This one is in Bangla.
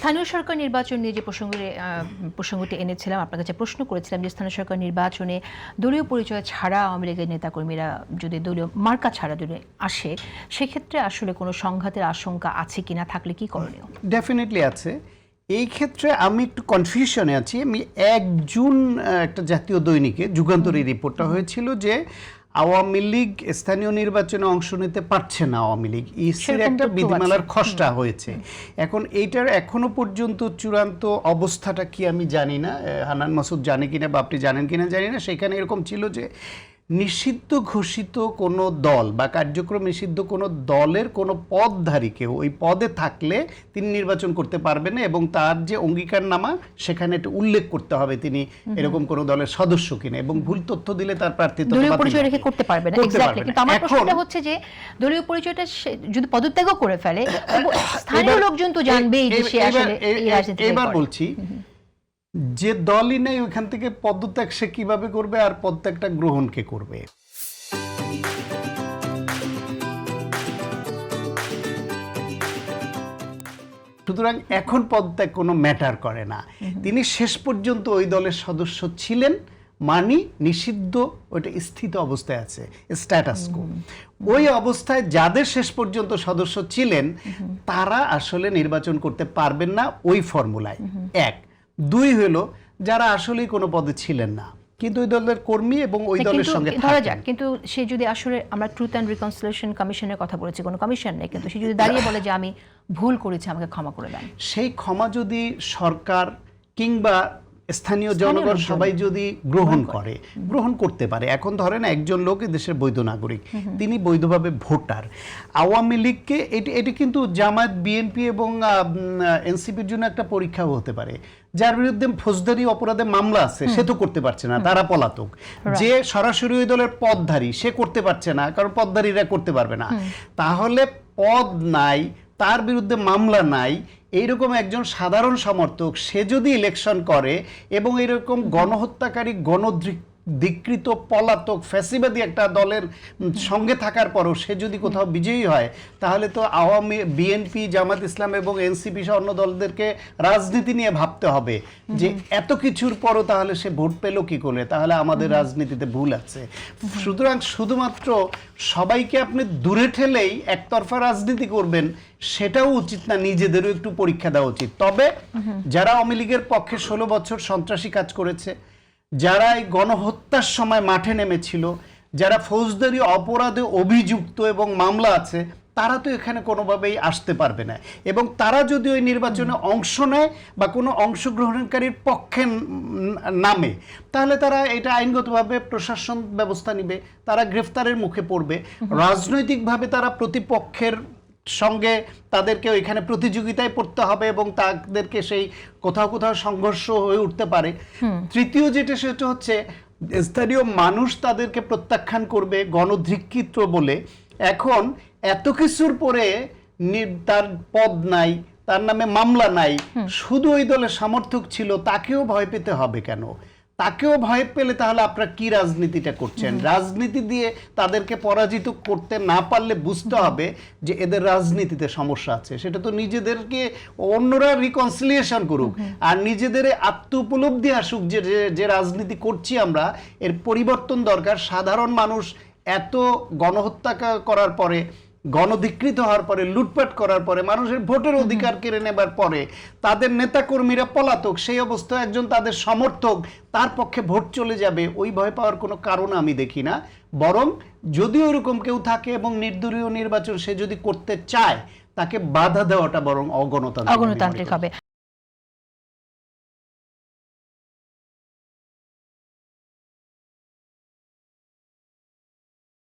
স্থানীয় সরকার নির্বাচন নিয়ে যে প্রসঙ্গটি এনেছিলাম, আপনার কাছে প্রশ্ন করেছিলাম যে স্থানীয় সরকার নির্বাচনে দলীয় পরিচয় ছাড়া আওয়ামী লীগের নেতাকর্মীরা যদি দলীয় মার্কা ছাড়া যদি আসে, সেক্ষেত্রে আসলে কোনো সংঘাতের আশঙ্কা আছে কিনা, থাকলে কি করণীয়? ডেফিনেটলি আছে। এই ক্ষেত্রে আমি একটু কনফিউশনে আছি। আমি 1 জুন একটা জাতীয় দৈনিকে যুগান্তরের রিপোর্টটা হয়েছিল যে আওয়ামী লীগ স্থানীয় নির্বাচনে অংশ নিতে পারছে না। আওয়ামী লীগ ইসির একটা বিধিমালার খসড়া হয়েছে। এখন এইটার এখনো পর্যন্ত চূড়ান্ত অবস্থাটা কি আমি জানি না, হান্নান মাসুদ জানে কিনা বা আপনি জানেন কিনা জানি না। সেখানে এরকম ছিল যে নিষিদ্ধ ঘোষিত কোনো দল বা কার্যক্রম নিষিদ্ধ কোনো দলের কোনো পদধারী কেউ ওই পদে থাকলে তিনি নির্বাচন করতে পারবেন না, এবং তার যে অঙ্গীকারনামা সেখানে একটা উল্লেখ করতে হবে তিনি এরকম কোনো দলের সদস্য কিনা, এবং ভুল তথ্য দিলে তার প্রার্থিতা দলীয় পরিচয় রেখে করতে পারবে না। এক্স্যাক্টলি। কিন্তু আমার প্রশ্নটা হচ্ছে যে দলীয় পরিচয়টা যদি পদত্যাগও করে ফেলে, স্থানীয় লোকজন তো জানবেই যে সে আসলে এই রাজনীতি করে। এবার বলছি, যে দলই নেই ওখান থেকে পদত্যাগ সে কিভাবে করবে, আর পদত্যাগটা গ্রহণ কে করবে? সুতরাং এখন পদত্যাগ কোনো ম্যাটার করে না। তিনি শেষ পর্যন্ত ওই দলের সদস্য ছিলেন, মানি নিষিদ্ধ ওইটা স্থিত অবস্থায় আছে, স্ট্যাটাস কো। ওই অবস্থায় যাদের শেষ পর্যন্ত সদস্য ছিলেন তারা আসলে নির্বাচন করতে পারবেন না ওই ফর্মুলায়। 1 2 হলো যারা আসলেই কোনো পদে ছিলেন না কিন্তু ওই দলের কর্মী এবং ওই দলের সঙ্গে ধরা যাক, কিন্তু সে যদি আসলে, আমরা ট্রুথ অ্যান্ড রিকনসিলিয়েশন কমিশনের কথা বলেছি, কোনো কমিশন নেই, কিন্তু সে যদি দাঁড়িয়ে বলে যে আমি ভুল করেছি, আমাকে ক্ষমা করে দেন, সেই ক্ষমা যদি সরকার কিংবা স্থানীয় জনগণ সবাই যদি গ্রহণ করতে পারে। এখন ধরেন একজন লোক দেশের বৈধ নাগরিক, তিনি বৈধভাবে ভোটার। আওয়ামী লীগকে এটি কিন্তু জামায়াত, বিএনপি এবং এনসিপির জন্য একটা পরীক্ষাও হতে পারে। যার বিরুদ্ধে ফৌজদারি অপরাধে মামলা আছে সে তো করতে পারছে না, তারা পলাতক। যে সরাসরি ওই দলের পদধারী সে করতে পারছে না, কারণ পদধারীরা করতে পারবে না। তাহলে পদ নাই, তার বিরুদ্ধে মামলা নাই, এইরকম একজন সাধারণ সমর্থক সে যদি ইলেকশন করে এবং এরকম গণহত্যাকারী, গণধিকৃত, পলাতক, ফ্যাসিবাদী একটা দলের সঙ্গে থাকার পরও সে যদি কোথাও বিজয়ী হয়, তাহলে তো আওয়ামী, বিএনপি, জামাত ইসলাম এবং এনসিপি সহ অন্য দলদেরকে রাজনীতি নিয়ে ভাবতে হবে যে এত কিছুর পরও তাহলে সে ভোট পেল কি করে, তাহলে আমাদের রাজনীতিতে ভুল আছে। সুতরাং শুধুমাত্র সবাইকে আপনি দূরে ঠেলেই একতরফা রাজনীতি করবেন সেটাও উচিত না, নিজেদেরও একটু পরীক্ষা দেওয়া উচিত। তবে যারা আওয়ামী লীগের পক্ষে 16 বছর সন্ত্রাসী কাজ করেছে, যারা এই গণহত্যার সময় মাঠে নেমেছিল, যারা ফৌজদারি অপরাধে অভিযুক্ত এবং মামলা আছে, তারা তো এখানে কোনোভাবেই আসতে পারবে না। এবং তারা যদি ওই নির্বাচনে অংশ নেয় বা কোনো অংশগ্রহণকারীর পক্ষে নামে, তাহলে তারা এটা আইনগতভাবে প্রশাসন ব্যবস্থা নিবে, তারা গ্রেফতারের মুখে পড়বে। রাজনৈতিকভাবে তারা প্রতিপক্ষের সঙ্গে তাদেরকে ওইখানে প্রতিযোগিতায় পড়তে হবে এবং তাদেরকে সেই কোথাও কোথাও সংঘর্ষ হয়ে উঠতে পারে। তৃতীয় যেটা, সেটা হচ্ছে স্থানীয় মানুষ তাদেরকে প্রত্যাখ্যান করবে গণধিকৃত বলে। এখন এত কিছুর পরে তার পদ নাই, তার নামে মামলা নাই, শুধু ওই দলের সমর্থক ছিল, তাকেও ভয় পেতে হবে কেন? তাকেও ভয় পেলে তাহলে আপনারা কি রাজনীতিটা করছেন? রাজনীতি দিয়ে তাদেরকে পরাজিত করতে না পারলে বুঝতে হবে যে এদের রাজনীতিতে সমস্যা আছে। সেটা তো নিজেদেরকে অন্যরা রিকনসিলিয়েশন করুক আর নিজেদের আত্ম উপলব্ধি আসুক যে যে রাজনীতি করছি আমরা, এর পরিবর্তন দরকার। সাধারণ মানুষ এত গণহত্যা করার পরে, গণধিকৃত হওয়ার পরে, লুটপাট করার পরে, মানুষের ভোটের অধিকার কেড়ে নেবার পরে তাদের নেতাকর্মীরা পলাতক, সেই অবস্থায় একজন তাদের সমর্থক, তার পক্ষে ভোট চলে যাবে, ওই ভয় পাওয়ার কোনো কারণ আমি দেখি না। বরং যদি ওরকম কেউ থাকে এবং নির্দলীয় নির্বাচন সে যদি করতে চায়, তাকে বাধা দেওয়াটা বরং অগণতান্ত্রিক হবে।